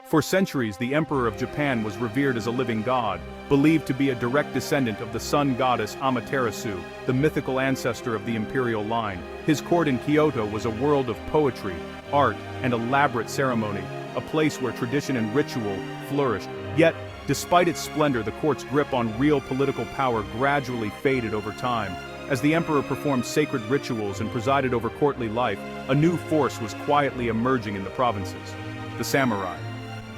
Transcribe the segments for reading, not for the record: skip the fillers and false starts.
For centuries, the Emperor of Japan was revered as a living god, believed to be a direct descendant of the sun goddess Amaterasu, the mythical ancestor of the imperial line. His court in Kyoto was a world of poetry, art, and elaborate ceremony, a place where tradition and ritual flourished. Yet, despite its splendor, the court's grip on real political power gradually faded over time. As the emperor performed sacred rituals and presided over courtly life, a new force was quietly emerging in the provinces: the samurai.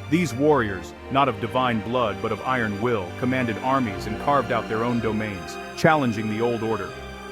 These warriors, not of divine blood but of iron will, commanded armies and carved out their own domains, challenging the old order.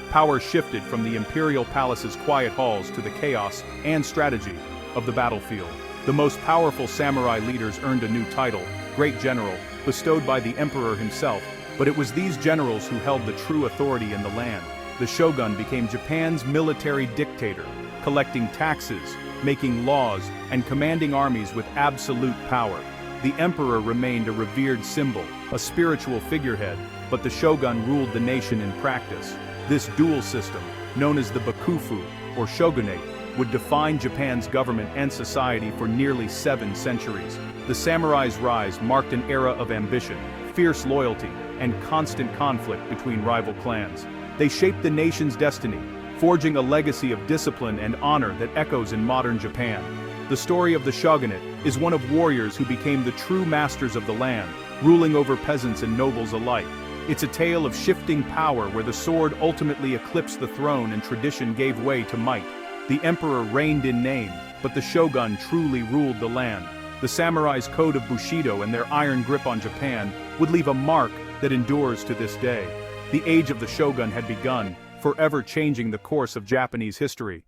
Power shifted from the imperial palace's quiet halls to the chaos and strategy of the battlefield. The most powerful samurai leaders earned a new title, Great General, bestowed by the emperor himself, but it was these generals who held the true authority in the land. The shogun became Japan's military dictator, collecting taxes, making laws, and commanding armies with absolute power. The emperor remained a revered symbol, a spiritual figurehead, but the shogun ruled the nation in practice. This dual system, known as the bakufu, or shogunate, would define Japan's government and society for nearly 7 centuries. The samurai's rise marked an era of ambition, fierce loyalty, and constant conflict between rival clans. They shaped the nation's destiny, forging a legacy of discipline and honor that echoes in modern Japan. The story of the shogunate is one of warriors who became the true masters of the land, ruling over peasants and nobles alike. It's a tale of shifting power where the sword ultimately eclipsed the throne and tradition gave way to might. The emperor reigned in name, but the shogun truly ruled the land. The samurai's code of Bushido and their iron grip on Japan would leave a mark that endures to this day. The age of the shogun had begun, forever changing the course of Japanese history.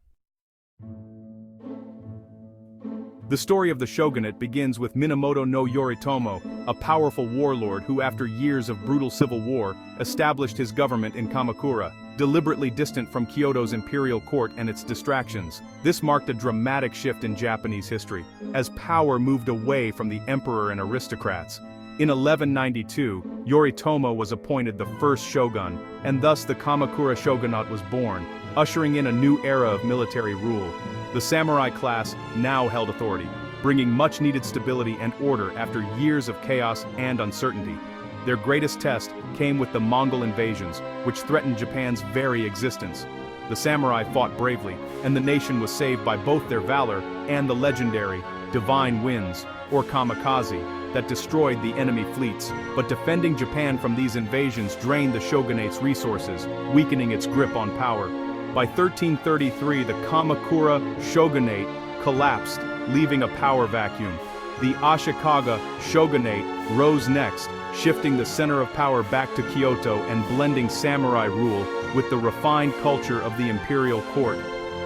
The story of the shogunate begins with Minamoto no Yoritomo, a powerful warlord who, after years of brutal civil war, established his government in Kamakura, deliberately distant from Kyoto's imperial court and its distractions. This marked a dramatic shift in Japanese history, as power moved away from the emperor and aristocrats. In 1192, Yoritomo was appointed the first shogun, and thus the Kamakura Shogunate was born, ushering in a new era of military rule. The samurai class now held authority, bringing much-needed stability and order after years of chaos and uncertainty. Their greatest test came with the Mongol invasions, which threatened Japan's very existence. The samurai fought bravely, and the nation was saved by both their valor and the legendary divine winds, or kamikaze, that destroyed the enemy fleets. But defending Japan from these invasions drained the shogunate's resources, weakening its grip on power. By 1333, the Kamakura Shogunate collapsed, leaving a power vacuum. The Ashikaga Shogunate rose next, shifting the center of power back to Kyoto and blending samurai rule with the refined culture of the imperial court.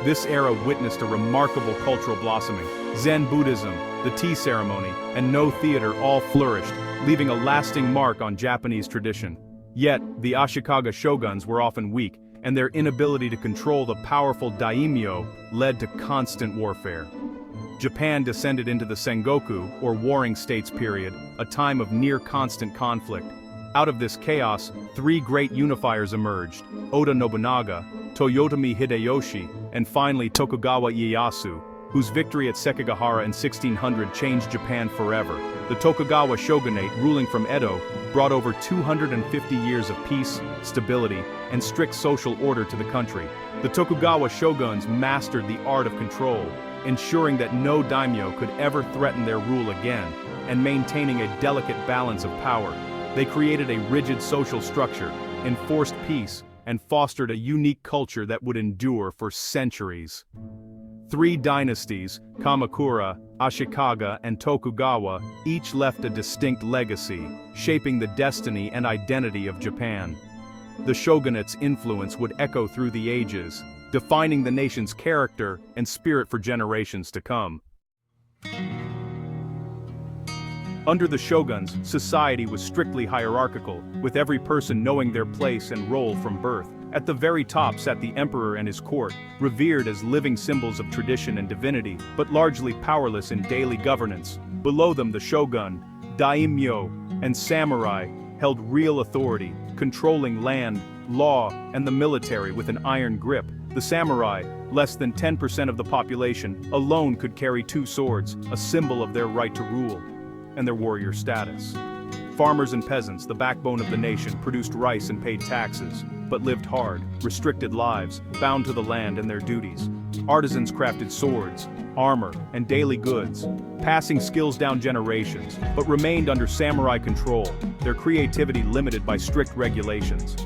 This era witnessed a remarkable cultural blossoming. Zen Buddhism, the tea ceremony, and no theater all flourished, leaving a lasting mark on Japanese tradition. Yet, the Ashikaga shoguns were often weak, and their inability to control the powerful daimyō led to constant warfare. Japan descended into the Sengoku, or Warring States period, a time of near-constant conflict. Out of this chaos, 3 great unifiers emerged: Oda Nobunaga, Toyotomi Hideyoshi, and finally Tokugawa Ieyasu, whose victory at Sekigahara in 1600 changed Japan forever. The Tokugawa shogunate, ruling from Edo, brought over 250 years of peace, stability, and strict social order to the country. The Tokugawa shoguns mastered the art of control, ensuring that no daimyo could ever threaten their rule again, and maintaining a delicate balance of power. They created a rigid social structure, enforced peace, and fostered a unique culture that would endure for centuries. 3 dynasties, Kamakura, Ashikaga, and Tokugawa, each left a distinct legacy, shaping the destiny and identity of Japan. The shogunate's influence would echo through the ages, defining the nation's character and spirit for generations to come. Under the shoguns, society was strictly hierarchical, with every person knowing their place and role from birth. At the very top sat the emperor and his court, revered as living symbols of tradition and divinity, but largely powerless in daily governance. Below them, the shogun, daimyō, and samurai held real authority, controlling land, law, and the military with an iron grip. The samurai, less than 10% of the population, alone could carry 2 swords, a symbol of their right to rule. and their warrior status. Farmers and peasants, the backbone of the nation, produced rice and paid taxes, but lived hard, restricted lives, bound to the land and their duties. Artisans crafted swords, armor, and daily goods, passing skills down generations, but remained under samurai control, their creativity limited by strict regulations.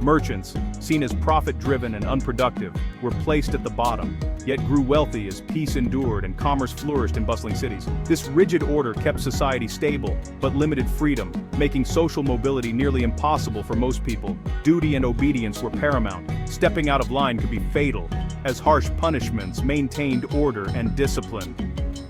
Merchants, seen as profit-driven and unproductive, were placed at the bottom, yet grew wealthy as peace endured and commerce flourished in bustling cities. This rigid order kept society stable, but limited freedom, making social mobility nearly impossible for most people. Duty and obedience were paramount. Stepping out of line could be fatal, as harsh punishments maintained order and discipline.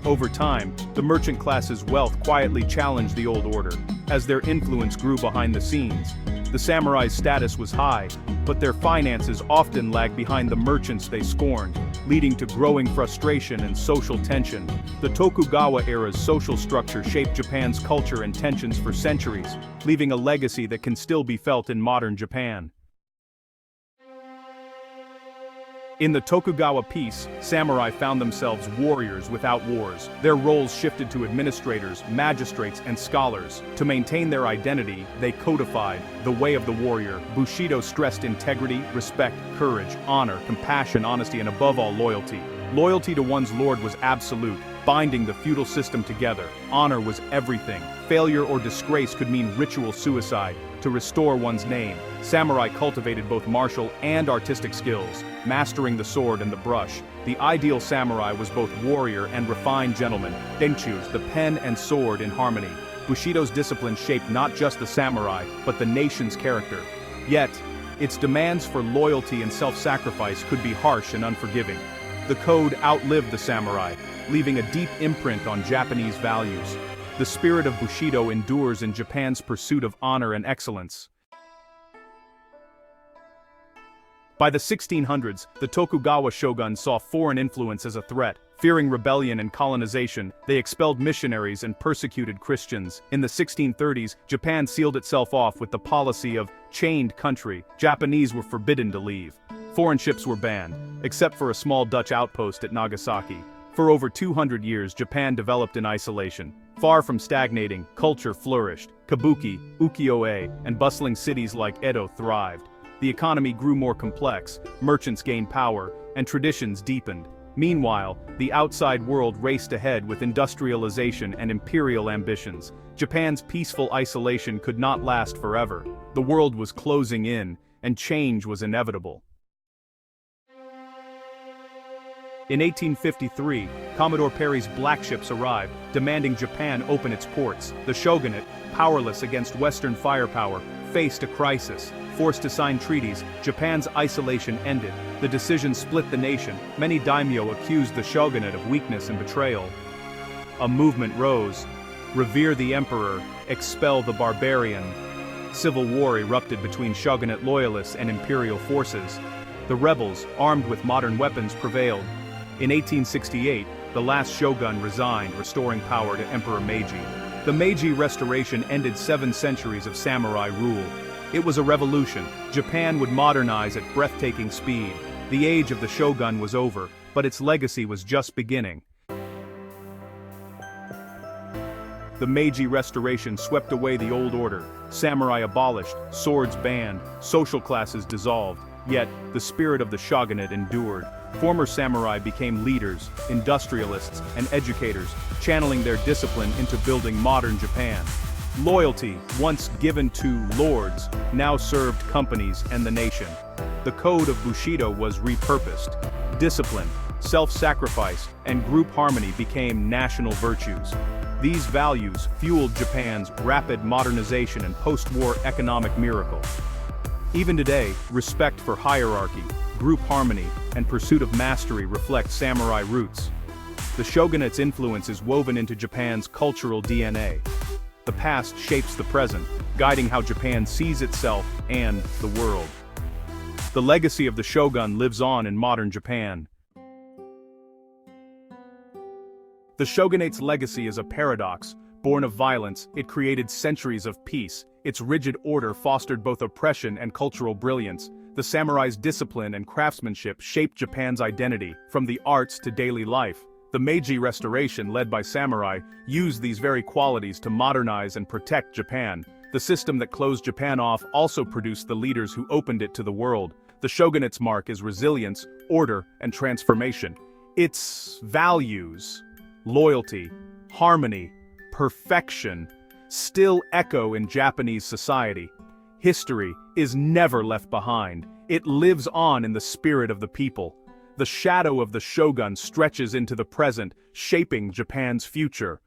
Over time, the merchant class's wealth quietly challenged the old order, as their influence grew behind the scenes. The samurai's status was high, but their finances often lagged behind the merchants they scorned, leading to growing frustration and social tension. The Tokugawa era's social structure shaped Japan's culture and tensions for centuries, leaving a legacy that can still be felt in modern Japan. In the Tokugawa peace, samurai found themselves warriors without wars. Their roles shifted to administrators, magistrates, and scholars. To maintain their identity, they codified the way of the warrior. Bushido stressed integrity, respect, courage, honor, compassion, honesty, and above all, loyalty. Loyalty to one's lord was absolute, binding the feudal system together. Honor was everything. Failure or disgrace could mean ritual suicide. To restore one's name, samurai cultivated both martial and artistic skills, mastering the sword and the brush. The ideal samurai was both warrior and refined gentleman, denchus, the pen and sword in harmony. Bushido's discipline shaped not just the samurai, but the nation's character. Yet, its demands for loyalty and self-sacrifice could be harsh and unforgiving. The code outlived the samurai, leaving a deep imprint on Japanese values. The spirit of Bushido endures in Japan's pursuit of honor and excellence. By the 1600s, the Tokugawa shogun saw foreign influence as a threat. Fearing rebellion and colonization, they expelled missionaries and persecuted Christians. In the 1630s, Japan sealed itself off with the policy of chained country. Japanese were forbidden to leave. Foreign ships were banned, except for a small Dutch outpost at Nagasaki. For over 200 years, Japan developed in isolation. Far from stagnating, culture flourished. Kabuki, ukiyo-e, and bustling cities like Edo thrived. The economy grew more complex, merchants gained power, and traditions deepened. Meanwhile, the outside world raced ahead with industrialization and imperial ambitions. Japan's peaceful isolation could not last forever. The world was closing in, and change was inevitable. In 1853, Commodore Perry's black ships arrived, demanding Japan open its ports. The shogunate, powerless against Western firepower, faced a crisis. Forced to sign treaties, Japan's isolation ended. The decision split the nation. Many daimyō accused the shogunate of weakness and betrayal. A movement rose. Revere the emperor, expel the barbarian. Civil war erupted between shogunate loyalists and imperial forces. The rebels, armed with modern weapons, prevailed. In 1868, the last shogun resigned, restoring power to Emperor Meiji. The Meiji Restoration ended 7 centuries of samurai rule. It was a revolution. Japan would modernize at breathtaking speed. The age of the shogun was over, but its legacy was just beginning. The Meiji Restoration swept away the old order. Samurai abolished, swords banned, social classes dissolved. Yet, the spirit of the shogunate endured. Former samurai became leaders, industrialists, and educators, channeling their discipline into building modern Japan. Loyalty, once given to lords, now served companies and the nation. The code of Bushido was repurposed. Discipline, self-sacrifice, and group harmony became national virtues. These values fueled Japan's rapid modernization and post-war economic miracle. Even today, respect for hierarchy, group harmony, and pursuit of mastery reflect samurai roots. The shogunate's influence is woven into Japan's cultural DNA. The past shapes the present, guiding how Japan sees itself and the world. The legacy of the shogun lives on in modern Japan. The shogunate's legacy is a paradox. Born of violence, it created centuries of peace. Its rigid order fostered both oppression and cultural brilliance. The samurai's discipline and craftsmanship shaped Japan's identity, from the arts to daily life. The Meiji Restoration, led by samurai, used these very qualities to modernize and protect Japan. The system that closed Japan off also produced the leaders who opened it to the world. The shogunate's mark is resilience, order, and transformation. Its values, loyalty, harmony, perfection, still echo in Japanese society. History is never left behind. It lives on in the spirit of the people. The shadow of the shogun stretches into the present, shaping Japan's future.